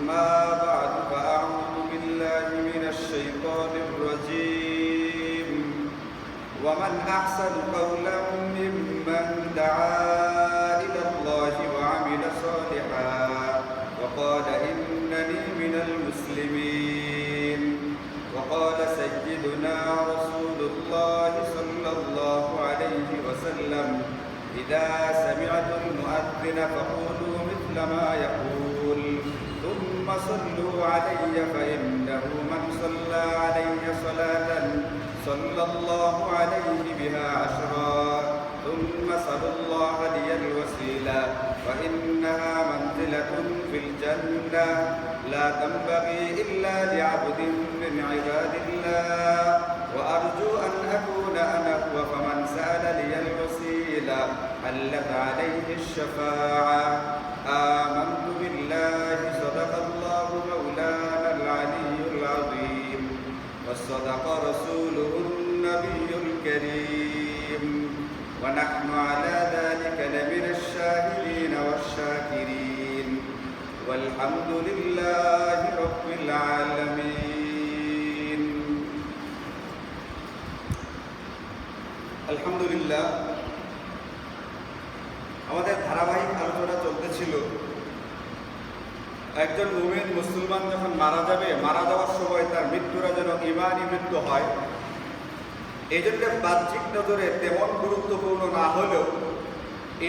أما بعد فأعوذ بالله من الشيطان الرجيم ومن أحسن قولا ممن دعا إلى الله وعمل صالحا وقال إنني من المسلمين وقال سيدنا رسول الله صلى الله عليه وسلم إذا سمعتم المؤذن فقولوا مثل ما يقول ثم صلوا علي فإنه من صلى علي صلاة صلى الله عليه بها عشرا ثم صلوا الله لي الوسيلة فإنها منزلة في الجنة لا تنبغي إلا لعبد من عباد الله وأرجو أن أكون أنا هو فمن سأل لي الوسيلة حلت عليه الشفاعة آمنت بالله صدق الله مولانا العلي العظيم وصدق رسوله النبي الكريم ونحن على ذلك لمن الشاهدين والشاكرين والحمد لله رب العالمين الحمد لله আমাদের ধারাবাহিক আলোচনা চলতেছিল একজন মুমিন মুসলমান যখন মারা যাবে, মারা যাওয়ার সময় তার মৃত্যুরা যেন ঈমানী মৃত্যু হয়। এই জন্য বাহ্যিক নজরে তেমন গুরুত্বপূর্ণ না হলেও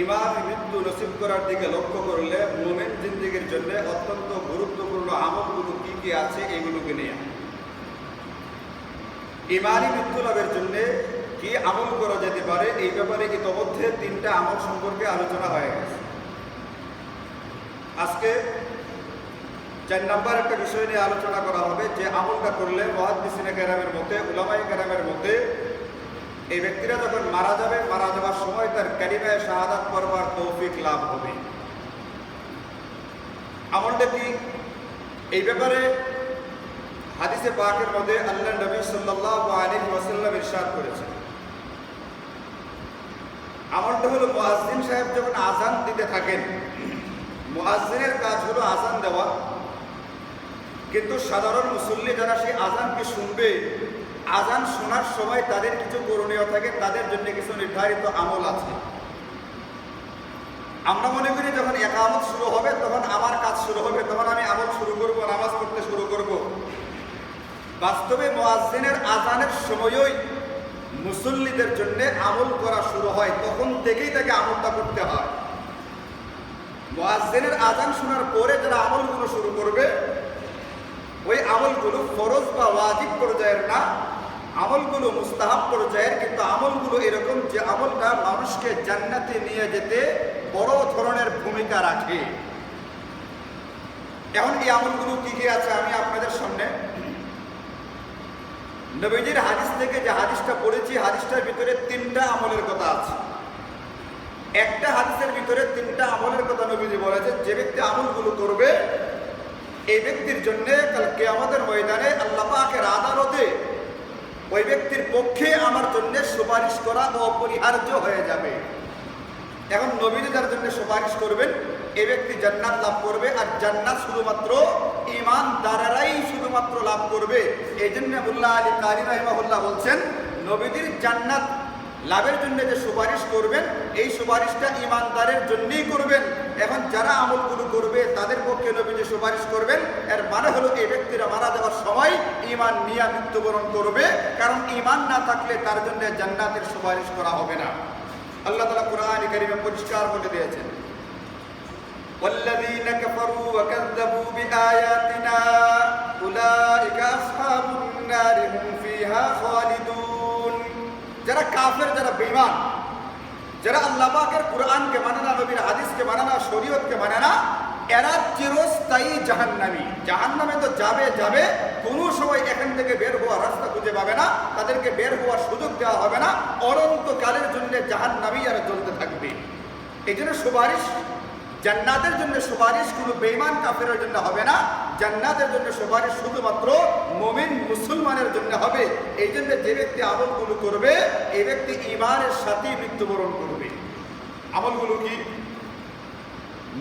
ঈমানী মৃত্যু নসিব করার দিকে লক্ষ্য করলে মুমিন জিন্দেগির জন্য অত্যন্ত গুরুত্বপূর্ণ আমলগুলো কি কি আছে এগুলোকে নিয়ে ঈমানী মৃত্যু লাভের জন্য কি আমল করা যেতে পারে এই ব্যাপারে ইতোমধ্যে 3টা আমল সম্পর্কে আলোচনা হয়ে গেছে। আজকে 4 নম্বর একটা বিষয় নিয়ে আলোচনা করা হবে যে আমলটা করলে মুহাদ্দিসিনে কেরামের মতে, উলামায়ে কেরামের মতে এই ব্যক্তিরা যখন মারা যাবে, মারা যাওয়ার সময় তার কালিমায়ে শাহাদাত পড়বার তৌফিক লাভ হবে। আমলটা কি এই ব্যাপারে হাদিসে পাকের মধ্যে আল্লাহর নবী সাল্লাল্লাহু আলাইহি ওয়াসাল্লাম ইরশাদ করেছেন। আমলটা হলো মুয়াজ্জিন সাহেব যখন আযান দিতে থাকেন, মুয়াজ্জিনের কাজ হলো আযান দেওয়া, কিন্তু সাধারণ মুসল্লি যারা সেই আযানকে শুনবে, আযান শোনার সময় তাদের কিছু করণীয় থাকে, তাদের জন্য কিছু নির্ধারিত আমল আছে। আমরা মনে করি যখন ইকামত শুরু হবে তখন আমার কাজ শুরু হবে, তখন আমি আমল শুরু করব, নামাজ পড়তে শুরু করব। বাস্তবে মুয়াজ্জিনের আযানের সময়ই মুসল্লিদের জন্য আমল করা শুরু হয়, তখন থেকেই তাকে আমলটা করতে হয়। মুয়াজ্জিনের আযান শোনার পরে যারা আমলগুলো শুরু করবে, ওই আমলগুলো ফরজ বা ওয়াজিব পর্যায়ের না, আমলগুলো মুস্তাহাব পর্যায়ের, কিন্তু আমলগুলো এরকম যে আমলটা মানুষকে জান্নাতে নিয়ে যেতে বড় ধরনের ভূমিকা রাখে। এখন এই আমলগুলো কি কি আছে আমি আপনাদের সামনে নবীজির হাদিস থেকে যে হাদিসটা পড়েছি, হাদিসটার ভিতরে 3টা আমলের কথা আছে। একটা হাদিসের ভিতরে 3টা আমলের কথা নবীজি বলেছেন। যে ব্যক্তি আমলগুলো করবে এই ব্যক্তির জন্য কাল কিয়ামতের ময়দানে আল্লাহ পাকের আদালতে ওই ব্যক্তির পক্ষে আমার জন্য সুপারিশ করা অপরিহার্য হয়ে যাবে। এখন নবীজি যার জন্য সুপারিশ করবেন এই ব্যক্তি জান্নাত লাভ করবে, আর জান্নাত শুধুমাত্র ঈমানদারেরাই শুধুমাত্র লাভ করবে। এই জন্য মুল্লা আলী কারি রাহিমাহুল্লাহ বলছেন নবীজির জান্নাত লাভের জন্য যে সুপারিশ করবেন এই সুপারিশটা ঈমানদারের জন্যই করবেন। এখন যারা আমলগুলো করবে তাদের পক্ষে নবীজি সুপারিশ করবেন, এর মানে হলো এই ব্যক্তিরা মারা যাওয়ার সময় ঈমান নিয়ে মৃত্যুবরণ করবে, কারণ ঈমান না থাকলে তার জন্য জান্নাতের সুপারিশ করা হবে না। আল্লাহ তাআলা কোরআনে কারীমে পরিষ্কার বলে দিয়েছেন, والذين كفروا وكذبوا بآياتنا أولئك أصحاب النار هم فيها خالدون। যারা কাফের, যারা বেঈমান, যারা আল্লাহ পাকের কোরআনকে মানে না, নবীর হাদিসকে মানে না, শরীয়তকে মানে না, এরা চিরস্থায়ী জাহান্নামী। জাহান্নামে তো যাবে যাবে, কোনো সময় এখান থেকে বের হওয়ার রাস্তা খুঁজে পাবে না, তাদেরকে বের হওয়ার সুযোগ দেওয়া হবে না, অনন্তকালের জন্য জাহান্নামী আর জ্বলতে থাকবে। এই জন্য সুপারিশ, জান্নাতের জন্য সুপারিশ কোনো বেঈমান কাফেরের জন্য হবে না, জান্নাতের জন্য সুপারিশ শুধুমাত্র মুমিন মুসলমানের জন্য হবে। এই জন্য যে ব্যক্তি আমলগুলো করবে এই ব্যক্তি ঈমানের সাথে মৃত্যুবরণ করবে। আমলগুলো কি?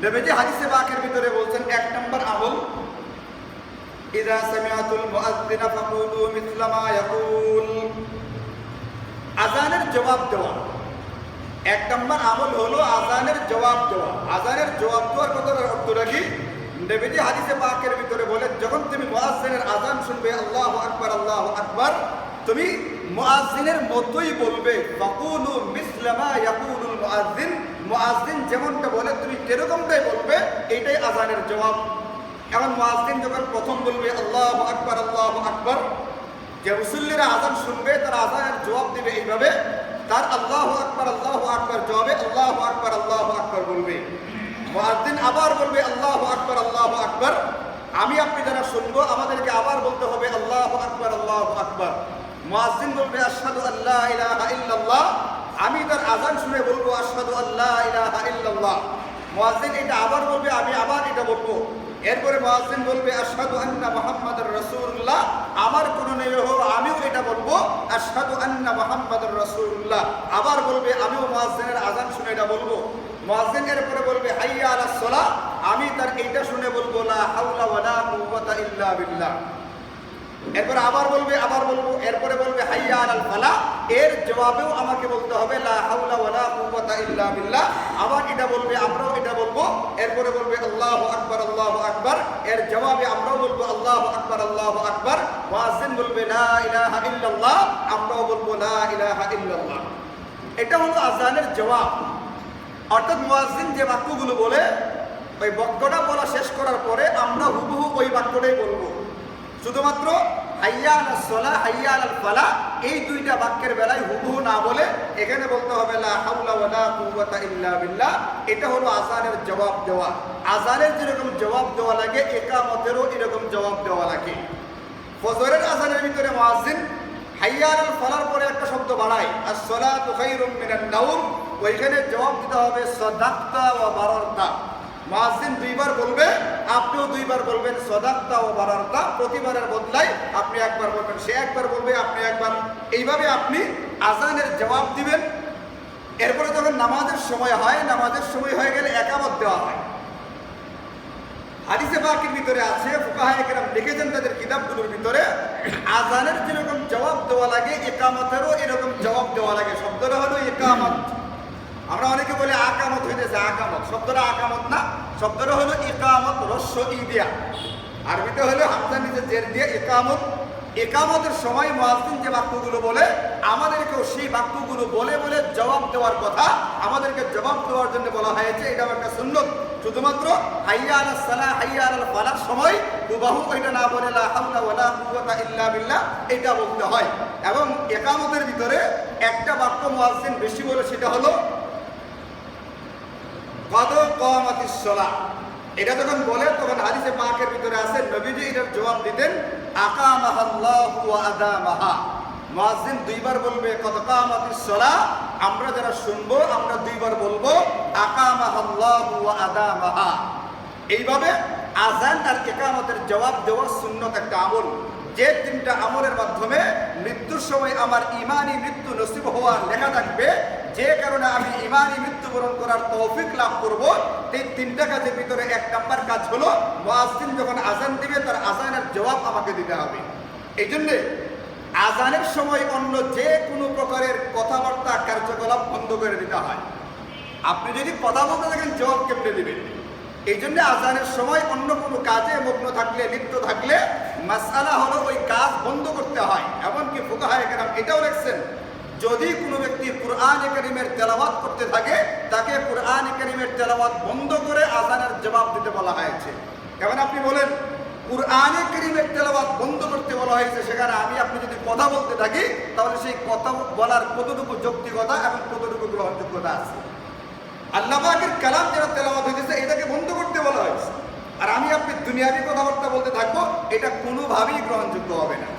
নবীজি হাদিসে পাকের ভিতরে বলছেন, 1 নম্বর আমল ইযা সামিআতুল মুআযযিনা ফাকুলু মিছলা মা ইয়াকুল। আযানের জবাব দেওয়া এক নম্বর আমল হলো আযানের জবাব দেওয়া। আযানের জবাব দেওয়ার কথার অর্থটা কি? নবীজি হাদিসে পাকের ভিতরে বলেন, যখন তুমি মুয়াজ্জিনের আযান শুনবে আল্লাহু আকবার আল্লাহু আকবার, তুমি মুয়াজ্জিনের মতোই বলবে। ফাকুলু মিছলা মা ইয়াকুলুল মুয়াজ্জিন, মুয়াজ্জিন যেমনটা বলে তুমি সেরকমটাই বলবে। এইটাই আযানের জবাব। এখন মুয়াজ্জিন যখন প্রথম বলবে আল্লাহু আকবার আল্লাহু আকবার, যে মুসল্লিরা আযান শুনবে তারা আযানের জবাব দিবে এইভাবে, তার আল্লাহু আকবার জবাবে আল্লাহু আকবার বলবে। মুয়াজ্জিন আবার বলবে আল্লাহু আকবার। আমি আপনি যারা শুনবো আমাদেরকে আবার বলতে হবে আল্লাহু আকবার। মুয়াজ্জিন বলবে আশহাদু আল্লা ইলাহা ইল্লাল্লাহ, আমি তার আযান শুনে বলবো আশহাদু আল্লা ইলাহা ইল্লাল্লাহ। মুয়াজ্জিন এটা আবার বলবে, আমি আবার এটা বলবো। এরপরে মুয়াজ্জিন বলবে আশহাদু আন্না মুহাম্মাদুর রাসূলুল্লাহ, আমার কোনো নেই হলো আমিও এটা বলবো আশহাদু আন্না মুহাম্মাদুর রাসূলুল্লাহ। আবার বলবে, আমিও মুয়াজ্জিনের আযান শুনে এটা বলবো। মুয়াজ্জিন এরপরে বলবে হাইয়া আলাস সালাহ, আমি তার এইটা শুনে বলবো লা হাওলা ওয়ালা কুওয়াতা ইল্লা বিল্লাহ। এরপর আবার বলবো, এরপরে বলবে হাইয়া আলাল ফালাহ, এর জবাবেও আমাকে বলতে হবে লা হাওলা ওয়ালা কুওয়াতা ইল্লা বিল্লাহ। আবার এটা বলবে, আমরাও এটা বলবো। এরপরে বলবে আল্লাহু আকবার, এর জবাবে আমরাও বলবো আল্লাহু আকবার। মুয়াজ্জিন বলবে লা ইলাহা ইল্লাল্লাহ, আমরাও বলবো লা ইলাহা ইল্লাল্লাহ। এটা হলো আযানের জবাব। অর্থাৎ মুয়াজ্জিন যে বাক্যগুলো বলে, ওই বাক্যটা বলা শেষ করার পরে আমরা হুবহু ওই বাক্যটাই বলবো। শুধুমাত্র হাইয়া আলাস সালাহ, হাইয়া আলাল ফালাহ, এই দুইটা বাক্যের বেলায় হুবহু না বলে এখানে বলতে হবে লা হাওলা ওয়ালা কুওয়াতা ইল্লা বিল্লাহ। এটা হলো আযানের জবাব দেওয়া। আযানের যেরকম জবাব দেওয়া লাগে, ইকামতেরও এরকম জবাব দেওয়া লাগে। ফজরের আযানের ভিতরে মুয়াজ্জিন হাইয়া আলাল ফালাহর পরে একটা শব্দ বাড়ায়, আস-সালাতু খায়রুম মিনান নাওম, ওইখানে জবাব দিতে হবে সাদাক্তা ওয়া বারারতা। মুয়াজ্জিন দুইবার বলবে, আপনিও দুইবার বলবেন সাদাক্তা ওয়া বারারতা। প্রতিবারের বদলায় আপনি একবার বলবেন, সে একবার বলবে, আপনি একবার। এইভাবে আপনি আযানের জবাব দিবেন। এরপরে যখন নামাজের সময় হয়, নামাজের সময় হয়ে গেলে ইকামত দেওয়া হয়। হাদিসে পাকের ভিতরে আছে, ফুকাহায়ে কেরাম লিখেছেন তাদের কিতাবগুলোর ভিতরে, আযানের যেরকম জবাব দেওয়া লাগে ইকামতেরও এরকম জবাব দেওয়া লাগে। শব্দটা হলো ইকামত। আমরা অনেকে বলে আকামত হইতেছে, আকামত শব্দটা আকামত না, শব্দটা হলো ইকামত, রস্য ই দিয়া। আরবিতে হলো হামজা নিচে জের দিয়ে ইকামত। ইকামতের সময় মুয়াজ্জিন যে বাক্যগুলো বলে, আমাদেরকেও সেই বাক্যগুলো বলে বলে জবাব দেওয়ার কথা, আমাদেরকে জবাব দেওয়ার জন্য বলা হয়েছে। এটাও একটা সুন্নত। শুধুমাত্র হাইয়া আলাস সালাহ, হাইয়া আলাল ফালাহ সময় হুবহু এটা না বলে লা হাওলা ওয়ালা কুওয়াতা ইল্লা বিল্লাহ এটা বলতে হয়। এবং ইকামতের ভিতরে একটা বাক্য মুয়াজ্জিন বেশি বলে, সেটা হলো কদ কামাতিস সালাহ। এটা যখন বলে তখন হাদিসে পাকের ভিতরে আছে নবীজি এটার জবাব দিতেন আকামাহাল্লাহু ওয়া আদামাহা। মুয়াজ্জিন দুইবার বলবে কদ কামাতিস সালাহ, আমরা যারা শুনবো আমরা দুইবার বলবো আকামাহাল্লাহু ওয়া আদামাহা। এইভাবে আযান আর ইকামতের জবাব দেওয়া সুন্নত একটা আমল, যে তিনটা আমলের মাধ্যমে মৃত্যুর সময় আমার ঈমানি মৃত্যু নসিব হওয়ার লেখা থাকবে, যে কারণে আমি ঈমানি মৃত্যুবরণ করার তৌফিক লাভ করব। এই তিনটা কাজের ভিতরে এক নাম্বার কাজ হলো মুয়াজ্জিন যখন আযান দিবে তার আযানের জবাব আমাকে দিতে হবে। এই জন্যে আযানের সময় অন্য যে কোনো প্রকারের কথাবার্তা কার্যকলাপ বন্ধ করে দিতে হয়। আপনি যদি কথা বলতে থাকেন জবাব কেমনে দিবেন? এই জন্য আযানের সময় অন্য কোনো কাজে মগ্ন থাকলে, লিপ্ত থাকলে মাসআলা হলো ওই কাজ বন্ধ করতে হয়। এমনকি ফুকাহায়ে কেরাম এটাও লিখছেন, যদি কোনো ব্যক্তি কুরআনে কারীমের তেলাওয়াত করতে থাকে, তাকে কুরআনে কারীমের তেলাওয়াত বন্ধ করে আযানের জবাব দিতে বলা হয়েছে। এখন আপনি বলেন কুরআনে কারীমের তেলাওয়াত বন্ধ করতে বলা হয়েছে, সেখানে আমি আপনি যদি কথা বলতে থাকি তাহলে সেই কথা বলার কতটুকু যৌক্তিকতা এবং কতটুকু গ্রহণযোগ্যতা আছে? আল্লাহ পাকের কালাম যেটা তেলাওয়াত হয়েছে এটাকে বন্ধ করতে বলা হয়েছে, আর আমি আপনি দুনিয়াবি কথাবার্তা বলতে থাকবো, এটা কোনোভাবেই গ্রহণযোগ্য হবে না।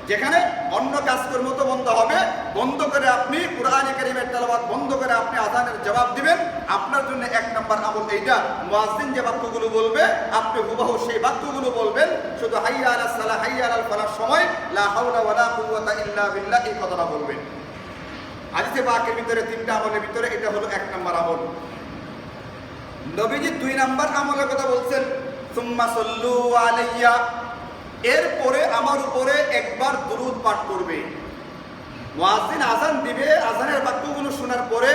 যেখানে অন্য কাজকর্ম তো বন্ধ হবে, বন্ধ করে আপনি কুরআনে কারীমের তেলাওয়াত বন্ধ করে আপনি আযানের জবাব দিবেন। আপনার জন্য এক নাম্বার আমল এইটা। মুয়াজ্জিন যে বাক্যগুলো বলবে আপনি হুবহু সেই বাক্যগুলো বলবেন। শুধু হাইয়া আলাস সালাহ, হাইয়া আলাল ফালাহ সময় লা হাওলা ওয়ালা কুওয়াতা ইল্লা বিল্লাহ এই কথাটা বলবেন। হাদিসে পাকের ভিতরে তিনটা আমলের ভিতরে এটা হলো এক নাম্বার আমল। নবীজি দুই নাম্বার আমলের কথা বলছেন, সুম্মা সাল্লু আলাইয়া, এরপরে আমার উপরে একবার দুরূদ পাঠ করবে। মুয়াজ্জিন আজান দিবে, আজানের বাক্যগুলো শোনার পরে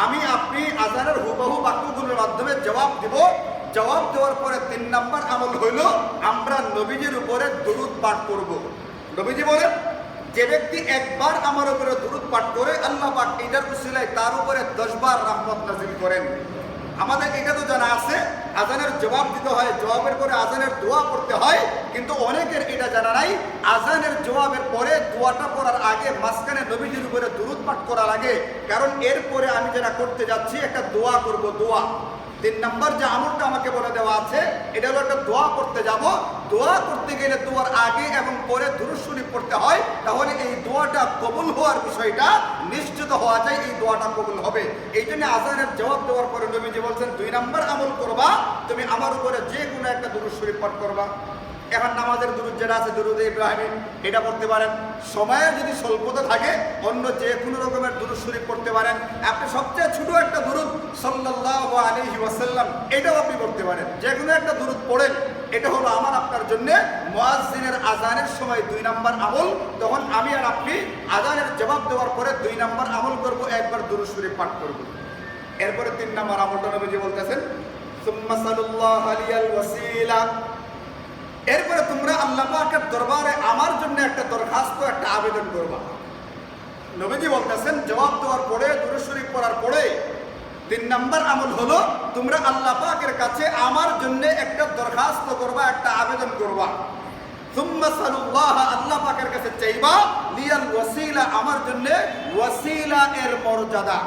আমি আপনি আজানের হুবহু বাক্যগুলোর মাধ্যমে জবাব দিব। জবাব দেওয়ার পরে 3 নম্বর আমল হইল আমরা নবীজির উপরে দুরূদ পাঠ করব। নবীজি বলেন, যে ব্যক্তি একবার আমার উপরে দুরূদ পাঠ করে আল্লাহ পাক এটার উসিলায় তার উপরে 10 বার রহমত নাযিল করেন। আমাদের এটা তো জানা আছে আজানের জবাব দিতে হয়, জবাবের পরে আজানের দোয়া করতে হয়, কিন্তু অনেকের এটা জানা নাই আজানের জবাবের পরে দোয়াটা পড়ার আগে মাঝখানে নবীজির উপরে দুরূদ পাঠ করার আগে, কারণ এরপরে আমি যেটা করতে যাচ্ছি একটা দোয়া করব। দোয়া 3 নম্বর যে আমলটা আমাকে বলে দেওয়া আছে এটা হলো একটা দোয়া করতে যাব। দোয়া করতে গেলে দোয়ার আগে এবং পরে দুরূদ শরীফ পড়তে হয়, তাহলে এই দোয়াটা কবুল হওয়ার বিষয়টা নিশ্চিত হওয়া যায়, এই দোয়াটা কবুল হবে। এই জন্য আজানের জবাব দেওয়ার পরে নবীজি বলছেন 2 নম্বর আমল করবা, তুমি আমার উপরে যে কোনো একটা দুরূদ শরীফ পাঠ করবা। এখন নামাজের দুরূদ যেটা আছে দুরূদে ইব্রাহিম, এটা পড়তে পারেন। সময়ের যদি স্বল্পতা থাকে অন্য যে কোনো রকমের দুরূদ শরীফ পড়তে পারেন। আপনি সবচেয়ে ছোট একটা দুরূদ সাল্লাল্লাহু আলাইহি ওয়াসাল্লাম এটাও আপনি পড়তে পারেন। যে কোনো একটা দুরূদ পড়েন, এটা হলো আমার আপনার জন্য মুয়াজ্জিনের আজানের সময় 2 নম্বর আমল। তখন আমি আর আপনি আজানের জবাব দেওয়ার পরে 2 নম্বর আমল করব, একবার দুরূদ শরীফ পাঠ করব। এরপরে 3 নম্বর আমলটা নবীজি বলতেছেন সুম্মা সাল্লাল্লাহু আলাইহিল ওয়াসিলা, এরপরে তোমরা আল্লাহ পাকের দরবারে আমার জন্য একটা দরখাস্ত, একটা আবেদন করবা। নবীজি বলতেছেন জবাব দেওয়ার পরে দুরূদ শরীফ পড়ার পরে 3 নম্বর আমল হলো তোমরা আল্লাহ পাকের কাছে আমার জন্য একটা দরখাস্ত করবা, একটা আবেদন করবা। সুম্মা সাল্লাল্লাহু, আল্লাহ পাকের কাছে চাইবা, লিয়াল ওয়াসিলা, আমার জন্য ওয়াসিলা এর মর্যাদা।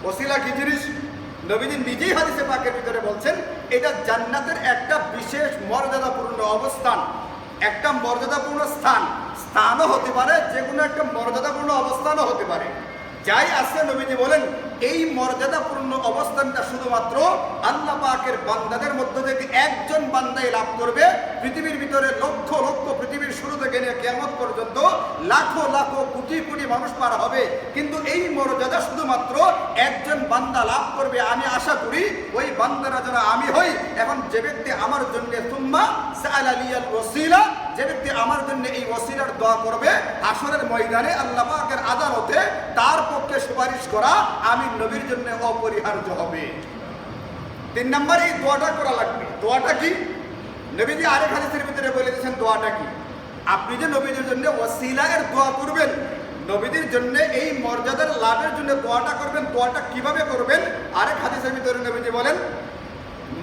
ওয়াসিলা কি জিনিস? নবীজি নিজেই হাদিসে পাকের ভিতরে বলছেন এটা জান্নাতের একটা বিশেষ মর্যাদাপূর্ণ অবস্থান, একটা মর্যাদাপূর্ণ স্থান। স্থানও হতে পারে, যে কোনো একটা মর্যাদাপূর্ণ অবস্থানও হতে পারে। যাই আছে নবীজি বলেন এই মর্যাদাপূর্ণ অবস্থানটা শুধুমাত্র আল্লাহ পাকের বান্দাদের মধ্য থেকে একজন বান্দাই লাভ করবে। পৃথিবীর ভিতরে লক্ষ লক্ষ, পৃথিবীর শুরু থেকে নিয়ে কিয়ামত পর্যন্ত লাখো লাখো কোটি কোটি মানুষ পার হবে, কিন্তু এই মর্যাদা শুধুমাত্র একজন বান্দা লাভ করবে। আমি আশা করি ওই বান্দারা যেন আমি হই। এখন যে ব্যক্তি আমার জন্য সুম্মা সাআলা লিয়াল ওয়াসিলা, যে ব্যক্তি আমার জন্য এই ওয়াসিলার দোয়া করবে, হাশরের ময়দানে আল্লাহ পাকের আদালতে তার পক্ষে সুপারিশ করা আমি নবীর জন্য অপরিহার্য হবে। 3 নম্বর এই দোয়াটা করা লাগবে। দোয়াটা কি? নবীজি আরেক হাদিসের ভিতরে বলে দিয়েছেন দোয়াটা কি। আপনি যে নবীদের জন্য ওয়াসিলা এর দোয়া করবেন, নবীদের জন্য এই মর্যাদার লাভের জন্য দোয়াটা করবেন, দোয়াটা কিভাবে করবেন? আরেক হাদিসের ভিতরে নবীজি বলেন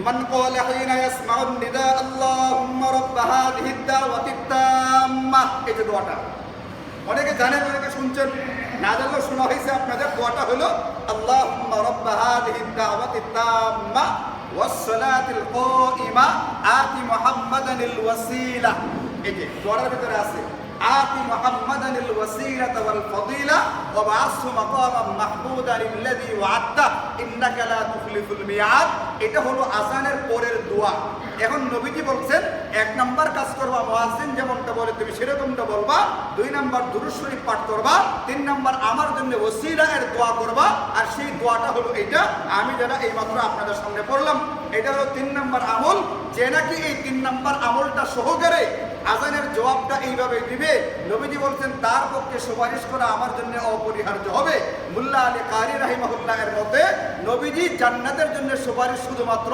মান ক্বালা হিনা ইয়াসমাউন নিদা আল্লাহুম্মা রাব্ব হাযিহিদ দাওয়াতিত তাম্মা, এই যে দোয়াটা অনেকে জানেন, অনেকে শুনছেন, না জানলেও শোনা হয়েছে আপনাদের। দোয়াটা হলো আল্লাহুম্মা রাব্ব হাযিহিদ দাওয়াতিত তাম্মা ওয়াস সালাতিল কাইমা আতি মুহাম্মাদানিল ওয়াসিলা। এই যে দোয়ার ভিতরে আছে আতি মুহাম্মাদানিল ওয়াসিলাতা ওয়াল ফাদিলা ওয়া বা'আসহু মাকামান মাহমুদান আল্লাযী ওয়া'আদতা ইন্নাকা লা তুখলিফুল মিয়াদ। এটা হলো আযানের পরের দোয়া। এখন নবীজি বলছেন 1 নম্বর কাজ করবা, মুয়াজ্জিন যেমনটা বলে তুমি সেরকমটা বলবা। 2 নম্বর দুরূদ শরীফ পাঠ করবা। 3 নম্বর আমার জন্য ওসিলা এর দোয়া করবা। আর সেই দোয়াটা হলো এটা, আমি যেটা এইমাত্র আপনাদের সামনে পড়লাম। এটা হলো 3 নম্বর আমল। যে নাকি এই 3 নম্বর আমলটা সহকারে আজানের জবাবটা এইভাবে দিবে, নবীজি বলছেন তার পক্ষে সুপারিশ করা আমার জন্য অপরিহার্য হবে। মুল্লা আলী কারি রাহিমাহুল্লাহ এর মতে নবীজি জান্নাতের জন্য সুপারিশ শুধুমাত্র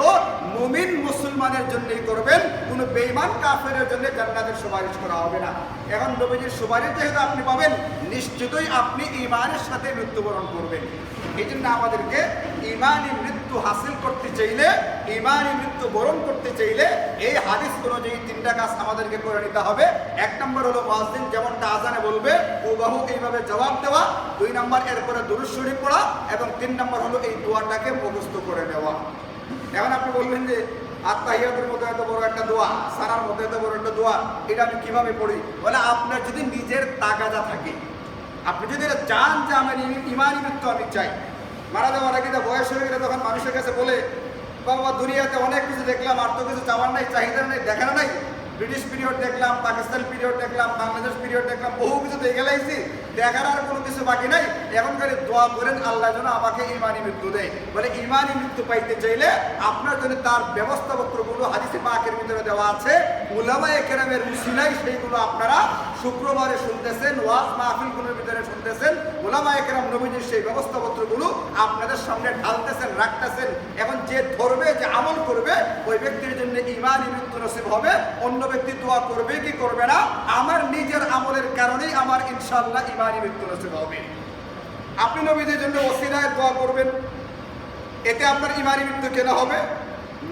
মুমিন মুসলমানের জন্যই করবেন, কোনো বেঈমান কাফেরের জন্য জান্নাতের সুপারিশ করা হবে না। এখন নবীজির সুপারিশ যেহেতু আপনি পাবেন, নিশ্চিতই আপনি ঈমানের সাথে মৃত্যুবরণ করবেন। এই জন্য আমাদেরকে ঈমানী মৃত্যু হাসিল করতে চাইলে, ঈমানী মৃত্যু বরণ করতে চাইলে এই হাদিস অনুযায়ী 3টা কাজ আমাদেরকে করে নিতে হবে। 1 নম্বর হলো মুয়াজ্জিন যেমনটা আজানে বলবে হুবহু এইভাবে জবাব দেওয়া। 2 নম্বর এরপরে দুরূদ শরীফ পড়া এবং 3 নম্বর হলো এই দোয়াটাকে মুখস্থ করে নেওয়া। এখন আপনি বলবেন যে আত্তাহিয়াতের মধ্যে এত বড় একটা দোয়া, সারার মধ্যে এত বড় একটা দোয়া, এটা আমি কিভাবে পড়ি? বলে আপনার যদি নিজের তাগাদা থাকে, আপনি যদি এটা চান যে আমার ঈমানী মৃত্যু আমি চাই, মারা যাওয়ার আগে বয়স হয়ে গেলে তখন মানুষের কাছে বলে বাবা দুনিয়াতে অনেক কিছু দেখলাম, আর তো কিছু চাওয়ার নাই, চাহিদা নেই, দেখানো নাই। ব্রিটিশ পিরিয়ড দেখলাম, পাকিস্তান পিরিয়ড দেখলাম, বাংলাদেশ পিরিয়ড দেখলাম, বহু কিছু দেখে লাইছি, দেখার আর কোনো কিছু বাকি নাই। এখন খালি দোয়া করেন আল্লাহ যেন আমাকে ঈমানী মৃত্যু দেয়। বলে ঈমানী মৃত্যু পাইতে চাইলে আপনার জন্য তার ব্যবস্থাপত্রগুলো হাদিসে পাকের ভিতরে দেওয়া আছে। উলামায়ে কেরামের উসিলায় সেইগুলো আপনারা শুক্রবারে শুনতেছেন, ওয়াজ মাহফিলগুলোর ভিতরে শুনতেছেন। উলামায়ে কেরাম নবীজির সেই ব্যবস্থাপত্রগুলো আপনাদের সামনে ঢালতেছেন, রাখতেছেন। এখন যে ধরবে, যে আমল করবে, ওই ব্যক্তির জন্য ঈমানি মৃত্যু নসিব হবে। অন্য ব্যক্তি দোয়া করবে কি করবে না, আমার নিজের আমলের কারণেই আমার ইনশাআল্লাহ ঈমানি মৃত্যু নসিব হবে। আপনি নবীদের জন্য ওসিলায় দোয়া করবেন, এতে আপনার ঈমানি মৃত্যু কেন হবে?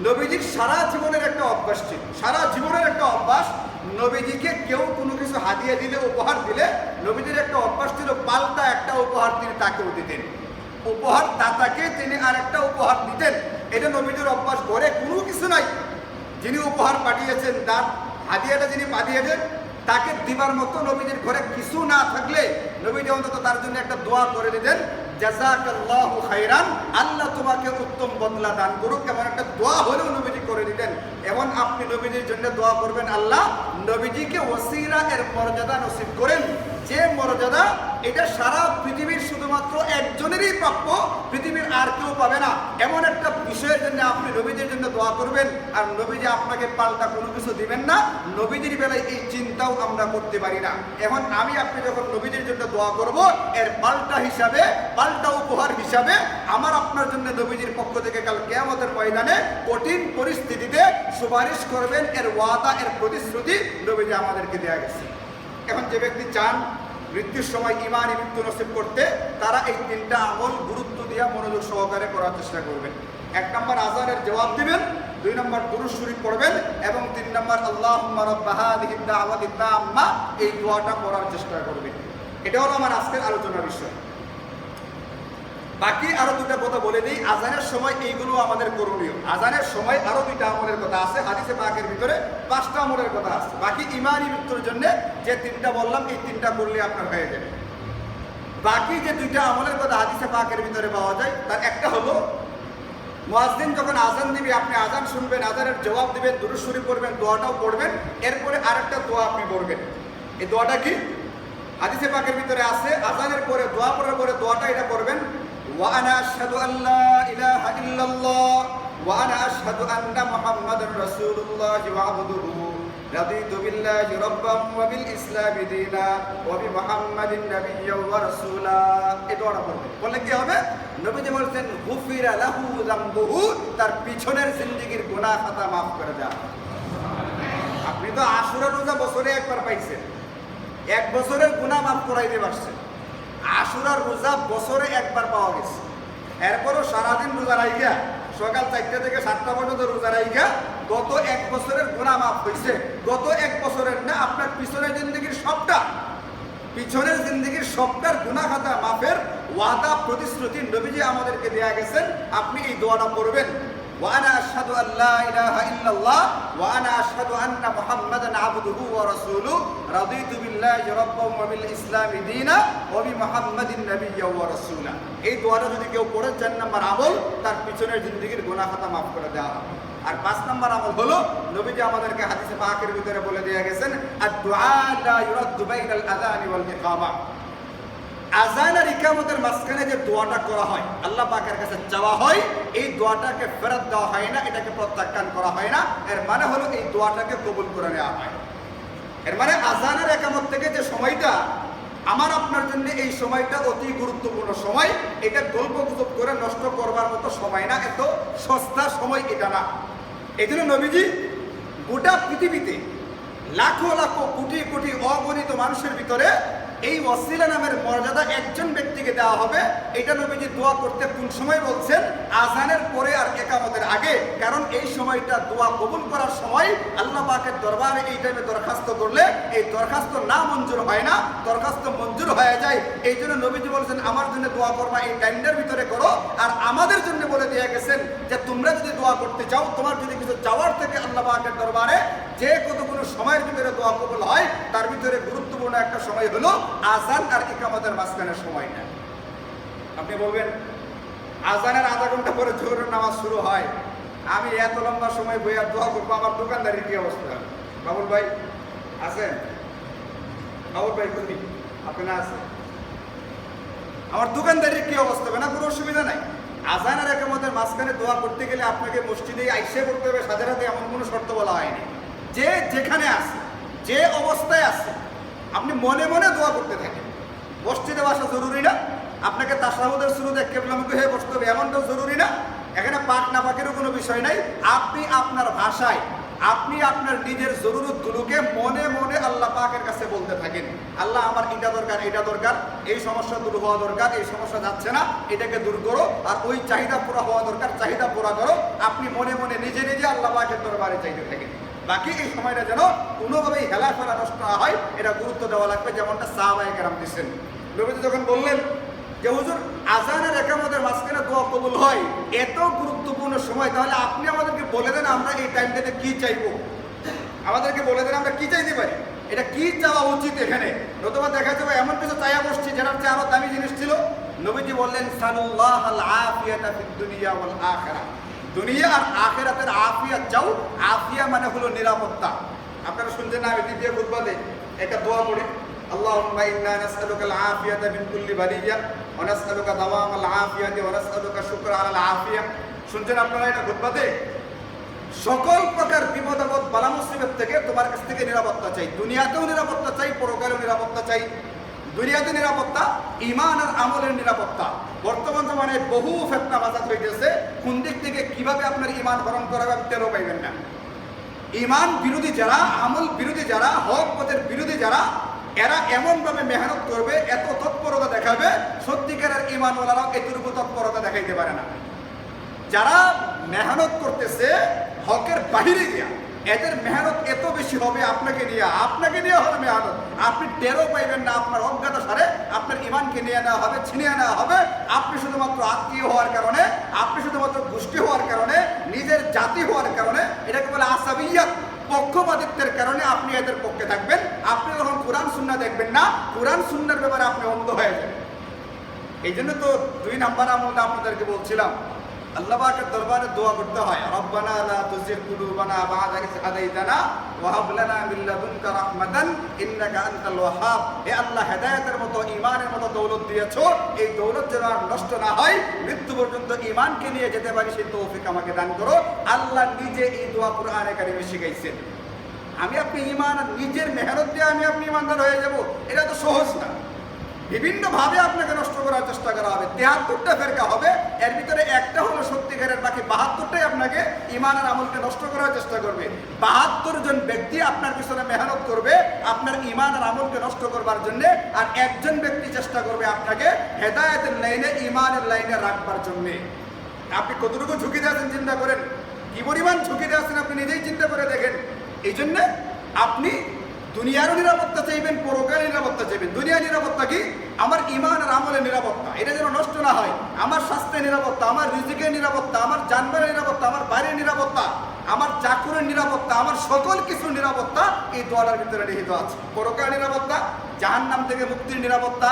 নবীজির সারা জীবনের একটা অভ্যাস ছিল, সারা জীবনের একটা অভ্যাস। নবীজিকে কেউ কোনো কিছু হাদিয়া দিলে, উপহার দিলে, নবীজির একটা অভ্যাস ছিল পাল্টা একটা উপহার তিনি তাকেও দিতেন। উপহার দাতাকে তিনি আর একটা উপহার দিতেন। এটা নবীজির অভ্যাস। ঘরে কোনো কিছু নাই, যিনি উপহার পাঠিয়েছেন, তার হাদিয়াটা যিনি পাঠিয়েছেন, তাকে দিবার মতো নবীজির ঘরে কিছু না থাকলে নবীজি অন্তত তার জন্য একটা দোয়া করে দিতেন, জাযাকাল্লাহু খাইরান, আল্লাহ তোমাকে উত্তম বদলা দান করুক, এমন একটা দোয়া হলেও নবীজি করে দিতেন। এবং আপনি নবীজির জন্য দোয়া করবেন, আল্লাহ নবীজিকে ওসিলা এর মর্যাদা নসিব করেন, যে মর্যাদা এটা সারা পৃথিবীর শুধুমাত্র একজনেরই প্রাপ্য, পৃথিবীর আর কেউ পাবে না। এমন একটা বিষয়ের জন্য আপনি নবীজির জন্য দোয়া করবেন, আর নবীজি আপনাকে পাল্টা কোনো কিছু দিবেন না। নবীজির বেলায় এই চিন্তাও আমরা করতে পারি না। এখন আমি আপনি যখন নবীজির জন্য দোয়া করব, এর পাল্টা হিসাবে, পাল্টা উপহার হিসাবে আমার আপনার জন্য নবীজির পক্ষ থেকে কাল কিয়ামতের ময়দানে কঠিন পরিস্থিতিতে সুপারিশ করবেন, এর ওয়াদা, এর প্রতিশ্রুতি নবীজি আমাদেরকে দেয়া গেছে। এখন যে ব্যক্তি চান মৃত্যুর সময় ঈমানি মৃত্যু নসিব করতে, তারা এই তিনটা আমল গুরুত্ব দিয়ে মনোযোগ সহকারে করার চেষ্টা করবেন। 1 নম্বর আযানের জবাব দিবেন, 2 নম্বর দুরূদ শরীফ পড়বেন, এবং 3 নম্বর আল্লাহুম্মা রাব্বা হাযিহিদ দাওয়াতিত তাম্মা, এই দোয়াটা পড়ার চেষ্টা করবেন। এটা হলো আমার আজকের আলোচনার বিষয়। বাকি আরো 2টা কথা বলে দিই। আজানের সময় এইগুলো আমাদের করণীয়। আজানের সময় আরো 2টা আমলের কথা আছে, হাদিসে পাকের ভিতরে 5টা আমলের কথা আছে। বাকি ঈমানি মৃত্যুর জন্য যে 3টা বললাম, এই 3টা করলে আপনার হয়ে যাবে। বাকি যে 2টা আমলের কথা হাদিসে পাকের ভিতরে পাওয়া যায়, তার একটা হলো মুয়াজ্জিন যখন আজান দিবে, আপনি আজান শুনবেন, আজানের জবাব দিবেন, দুরূদ শরীফ পড়বেন, দোয়াটাও পড়বেন, এরপরে আরেকটা দোয়া আপনি পড়বেন। এই দোয়াটা কি? হাদিসে পাকের ভিতরে আছে, আজানের পরে দোয়া পড়ার পরে দোয়াটা এটা করবেন, وأنا أشهد أن لا إله إلا الله وأنا أشهد أن محمدا رسول الله وعبده رضيت بالله ربا وبالإسلام دينا وبمحمد نبيا ورسولا। এই দোয়াটা পড়বেন। বললে কি হবে? নবীজি বলেছেন গুফিরা লাহু যামবুহু, তার পিছনের জিন্দেগীর গুনাহ খাতা মাফ করে দেওয়া। আপনি তো আশুরা রোজা বছরে একবার পাইছেন, 1 বছরের গুনাহ মাফ করাইতে পারছেন। আশুরার রোজা বছরে একবার পাওয়া গেছে, এরপরও সারাদিন রোজা রাইখা, সকাল 4টা থেকে 7টা পর্যন্ত রোজা রাইখা গত 1 বছরের গুনাহ মাফ হয়েছে। গত 1 বছরের না, আপনার পিছনের জিন্দগির সবটা, পিছনের জিন্দগির সবটার গুনাহ খাতা মাফের ওয়াদা, প্রতিশ্রুতি নবীজি আমাদেরকে দেয়া গেছেন। আপনি এই দোয়াটা পড়বেন, وأنا أشهد أن لا إله إلا الله وأنا أشهد أن محمدا عبده ورسوله رضيت بالله ربا وبالإسلام دينا وبمحمد نبيا ورسولا। এই দোয়াটা যদি কেউ পড়ে, 4 নম্বর আমল, তার পিছনের জিন্দেগীর গুনাহ খাতা মাফ করে দেওয়া হবে। আর 5 নম্বর আমল হলো, নবীজি আমাদেরকে হাদিসে পাকের ভিতরে বলে দিয়ে গেছেন, আদ-দুআ লা ইউরাদ্দু বাইনাল আযানি ওয়াল ইকামা। আযান আর ইকামতের মাঝখানে যে দোয়াটা করা হয়, আল্লাহ পাকের কাছে চাওয়া হয়, এই দোয়াটাকে ফেরত দেওয়া হয় না, এটাকে প্রত্যাখ্যান করা হয় না। এর মানে হলো এই দোয়াটাকে কবুল করে নেওয়া হয়। এর মানে আযানের ইকামত থেকে যে সময়টা আমার আপনার জন্য, এই সময়টা অতি গুরুত্বপূর্ণ সময়। এটা গল্প গুজব করে নষ্ট করবার মতো সময় না, এত সস্তা সময় এটা না। এই জন্য নবীজি গোটা পৃথিবীতে লাখো লাখো কোটি কোটি অগণিত মানুষের ভিতরে এই ওয়াসিলা নামের মর্যাদা একজন ব্যক্তিকে দেওয়া হবে। এটা নবীজি দোয়া করতে কোন সময় বলছেন? আযানের পরে আর ইকামতের আগে। কারণ এই সময়টা দোয়া কবুল করার সময়। আল্লাহ পাকের দরবারে এই টাইমে দরখাস্ত করলে এই দরখাস্ত না মঞ্জুর হয় না, দরখাস্ত মঞ্জুর হয়ে যায়। এই জন্য নবীজি বলছেন আমার জন্য দোয়া করবা এই টাইমটার ভিতরে করো। আর আমাদের জন্য বলে দিয়ে গেছেন যে তোমরা যদি দোয়া করতে চাও, তোমার যদি কিছু চাওয়ার থেকে আল্লাহ পাকের দরবারে যে কতগুলো সময়ের ভিতরে দোয়া কবুল হয়, তার ভিতরে গুরুত্বপূর্ণ একটা সময় হলো আযান আর ইকামতের মাঝখানের সময়টা। আপনি বলবেন আযানের আধা ঘন্টা পরে জোহরের নামাজ শুরু হয়, আমি এত লম্বা সময় বইয়া দোয়া করবো, আমার দোকানদারির কি অবস্থা? বাবুল ভাই আছেন? বাবুল ভাই কোন দিন? আপনি না আছেন? আমার দোকানদারির কি অবস্থা হবে? না, কোনো অসুবিধা নাই। আযান আর ইকামতের মাঝখানে দোয়া করতে গেলে আপনাকে মসজিদে আইসে করতে হবে সাথে সাথে, এমন কোনো শর্ত বলা হয়নি। যে যেখানে আছে, যে অবস্থায় আছে, আপনি মনে মনে দোয়া করতে থাকেন। মসজিদে বসা জরুরি না, আপনাকে তাশাহুদের শুরুতে কিবলামুখী হয়ে বসতে হবে এমনটাও জরুরি না। এখানে পাক না পাকেরও কোনো বিষয় নাই। আপনি আপনার ভাষায় আপনি আপনার নিজের জরুরতগুলোকে মনে মনে আল্লাহ পাকের কাছে বলতে থাকেন, আল্লাহ আমার এটা দরকার, এটা দরকার, এই সমস্যা দূর হওয়া দরকার, এই সমস্যা যাচ্ছে না, এটাকে দূর করো, আর ওই চাহিদা পুরা হওয়া দরকার, চাহিদা পুরা করো। আপনি মনে মনে নিজে নিজে আল্লাহ পাকের দরবারে চাইতে থাকেন। বাকি এই সময়টা যেন কোনোভাবেই হেলাফেলা নষ্ট না হয়, এটা গুরুত্ব দেওয়া লাগবে, যেমনটা সাহাবায়ে কেরাম দিচ্ছেন। নবীজি যখন বললেন যে হুজুর আযানের একামতের মাঝখানে দোয়া কবুল হয়, এত গুরুত্বপূর্ণ সময়, তাহলে আপনি আমাদেরকে বলে দেন আমরা এই টাইমটাতে কি চাইবো, আমাদেরকে বলে দেন আমরা কি চাইতে পারি, এটা কি চাওয়া উচিত এখানে। নতুবা দেখা যাবে এমন কিছু চাইয়া বসছি যেটার চেয়ে আরো দামি জিনিস ছিল। নবীজি বললেন সাল্লাল্লাহুল আফিয়াতা ফিদ দুনিয়া ওয়াল আখিরাহ, দুনিয়া আর আখিরাতের আফিয়াত চাও। আফিয়া মানে হলো নিরাপত্তা। আপনারা শুনছেন না, আমি দ্বিতীয় খুতবাতে একটা দোয়া পড়ি, আল্লাহুম্মা ইন্না নাসআলুকাল আফিয়াতা মিন কুল্লি বালিয়া ওয়া নাসআলুকা দাওয়ামাল আফিয়াতি ওয়া নাসআলুকা শুকরা আলাল আফিয়া। শুনছেন আপনারা এটা খুতবাতে? সকল প্রকার বিপদ আপদ বালা মুসিবত থেকে তোমার কাছ থেকে নিরাপত্তা চাই, দুনিয়াতেও নিরাপত্তা চাই, পরকালেও নিরাপত্তা চাই। দুনিয়াতে নিরাপত্তা, ঈমান আর আমলের নিরাপত্তা। বর্তমান জমানে বহু ফিতনা বাজাত হইতেছে, কোন দিক থেকে কিভাবে আপনার ঈমান হরণ করা হবে টেরও পাইবেন না। ঈমান বিরোধী যারা, আমল বিরোধী যারা, হক পথের বিরোধী যারা, এরা এমনভাবে মেহনত করবে, এত তৎপরতা দেখাবে, সত্যিকারের ঈমানওয়ালারাও এতটুকু তৎপরতা দেখাইতে পারে না। যারা মেহনত করতেছে হকের বাহিরে গিয়া, এদের মেহনত এত বেশি হবে আপনাকে নিয়ে হবে মেহনত, আপনি টেরও পাইবেন না। আপনার অজ্ঞাত সারে আপনার ঈমানকে নিয়ে নেওয়া হবে, ছিনিয়ে নেওয়া হবে। আপনি শুধুমাত্র আত্মীয় হওয়ার কারণে, আপনি শুধুমাত্র গোষ্ঠী হওয়ার কারণে, নিজের জাতি হওয়ার কারণে, এটাকে বলে আসাবিয়াত, পক্ষপাতিত্বের কারণে আপনি এদের পক্ষে থাকবেন। আপনি যখন কোরআন সুন্নাহ দেখবেন না, কোরআন সুন্নাহর ব্যাপারে আপনি অন্ধ হয়ে যাবেন। এই জন্য তো 2 নাম্বার আমলটা আপনাদেরকে বলছিলাম, আল্লাহ পাকের দরবারে দোয়া করতে হয়, রব্বানা লা তুযিগ কুলুবানা বা'দা ইয হাদাইতানা ওয়া হাব লানা মিন লাদুনকা রাহমাতান ইন্নাকা আনতাল ওয়াহ্হাব। হে আল্লাহ, হেদায়েতের মতো, ঈমানের মতো দৌলত দিয়েছো, এই দৌলত যেন আর নষ্ট না হয়, মৃত্যু পর্যন্ত ঈমানকে নিয়ে যেতে পারি, সেই তৌফিক আমাকে দান করো। আল্লাহ নিজে এই দোয়া কোরআনে কারিমে শিখাইছেন। আমি আপনি ঈমান নিজের মেহনত দিয়ে আপনি ঈমানদার হয়ে যাব, এটা তো সহজ না। বিভিন্নভাবে আপনাকে নষ্ট করার চেষ্টা করা হবে। 73টা ফেরকা হবে, এর ভিতরে একটা হলো সত্যিকারের, বাকি 72টাই আপনাকে ঈমান আর আমলকে নষ্ট করার চেষ্টা করবে। 72 জন ব্যক্তি আপনার পিছনে মেহনত করবে আপনার ঈমান আর আমলকে নষ্ট করবার জন্য, আর একজন ব্যক্তি চেষ্টা করবে আপনাকে হেদায়েতের লাইনে, ঈমানের লাইনে রাখবার জন্য। আপনি কতটুকু ঝুঁকি দিয়েছেন চিন্তা করেন, কি পরিমাণ ঝুঁকি দিয়েছেন আপনি নিজেই চিন্তা করে দেখেন। এই জন্যে আপনি দুনিয়ারও নিরাপত্তা চাইবেন, পরকালের নিরাপত্তা চাইবেন। দুনিয়ার নিরাপত্তা কি? আমার ঈমান আর আমলের নিরাপত্তা, এটা যেন নষ্ট না হয়। আমার স্বাস্থ্যের নিরাপত্তা, আমার রিজিকের নিরাপত্তা, আমার জানমালের নিরাপত্তা, আমার বাড়ির নিরাপত্তা, আমার চাকরির নিরাপত্তা, আমার সকল কিছুর নিরাপত্তা এই দোয়ার ভিতরে নিহিত আছে। পরকালের নিরাপত্তা, জাহান্নাম থেকে মুক্তির নিরাপত্তা,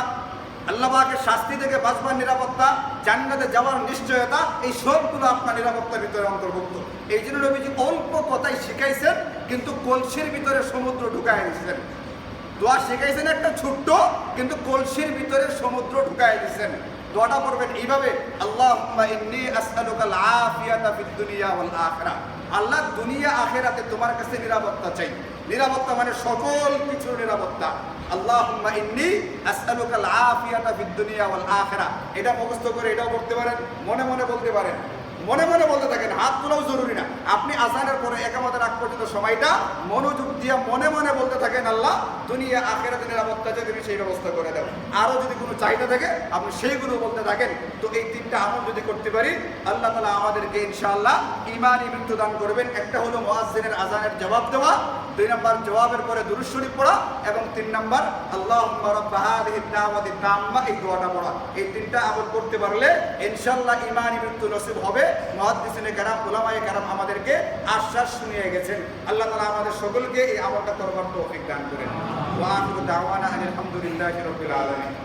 আল্লাহ পাকের শাস্তি থেকে বাঁচবার নিরাপত্তা, জান্নাতে যাওয়ার নিশ্চয়তা, এই সবগুলো আপনার নিরাপত্তার ভিতরে অন্তর্ভুক্ত। এই জন্য নবীজি অল্প কথাই শিখাইছেন, কিন্তু কলসির ভিতরে সমুদ্র ঢুকাই দিয়েছেন। দোয়া শিখাইছেন একটা ছোট্ট, কিন্তু কলসির ভিতরে সমুদ্র ঢুকাই দিয়েছেন। দোয়াটা পড়বেন এইভাবে, আল্লাহুম্মা ইন্নী আসআলুকাল আফিয়াতা ফিদ দুনিয়া ওয়াল আখিরাহ। আল্লাহ, দুনিয়া আখিরাতে তোমার কাছে নিরাপত্তা চাই। নিরাপত্তা মানে সকল কিছুর নিরাপত্তা। আল্লাহুম্মা ইন্নী আসআলুকাল আফিয়াতা ফিদ দুনিয়া ওয়াল আখিরাহ। এটা মুখস্থ করে এটাও করতে পারেন, মনে মনে বলতে পারেন, মনে মনে বলতে থাকেন, হাত তোলাও জরুরি না। আপনি আযানের পরে একামতের আগ পর্যন্ত সময়টা মনোযোগ দিয়ে মনে মনে বলতে থাকেন, আল্লাহ দুনিয়া আখিরাতে নিরাপত্তা চাই, তুমি সেই ব্যবস্থা করে দাও। আরও যদি কোনো চাহিদা থাকে আপনি সেইগুলো বলতে থাকেন। তো এই 3টা আমল যদি করতে পারি, আল্লাহ তাআলা আমাদেরকে ইনশাআল্লাহ ঈমানি মৃত্যু দান করবেন। একটা হলো মুয়াজ্জিনের আযানের জবাব দেওয়া, 2 নম্বর জবাবের পরে দুরূদ শরীফ পড়া, এবং 3 নম্বর আল্লাহুম্মা রাব্বা হাযিহি দাওয়াতি তাম্মা, এই দোয়াটা পড়া। এই 3টা আমল করতে পারলে ইনশাআল্লাহ ঈমানি মৃত্যু নসিব হবে। মুহাদ্দিসিনে কেরাম, উলামায়ে কেরাম আমাদেরকে আশ্বাস শুনিয়ে গেছেন। আল্লাহ তাআলা আমাদের সকলকে এই আমলটা করবার তৌফিক দান করেন। ওয়া আখিরু দাওয়ানা আলহামদুলিল্লাহি রাব্বিল আলামিন।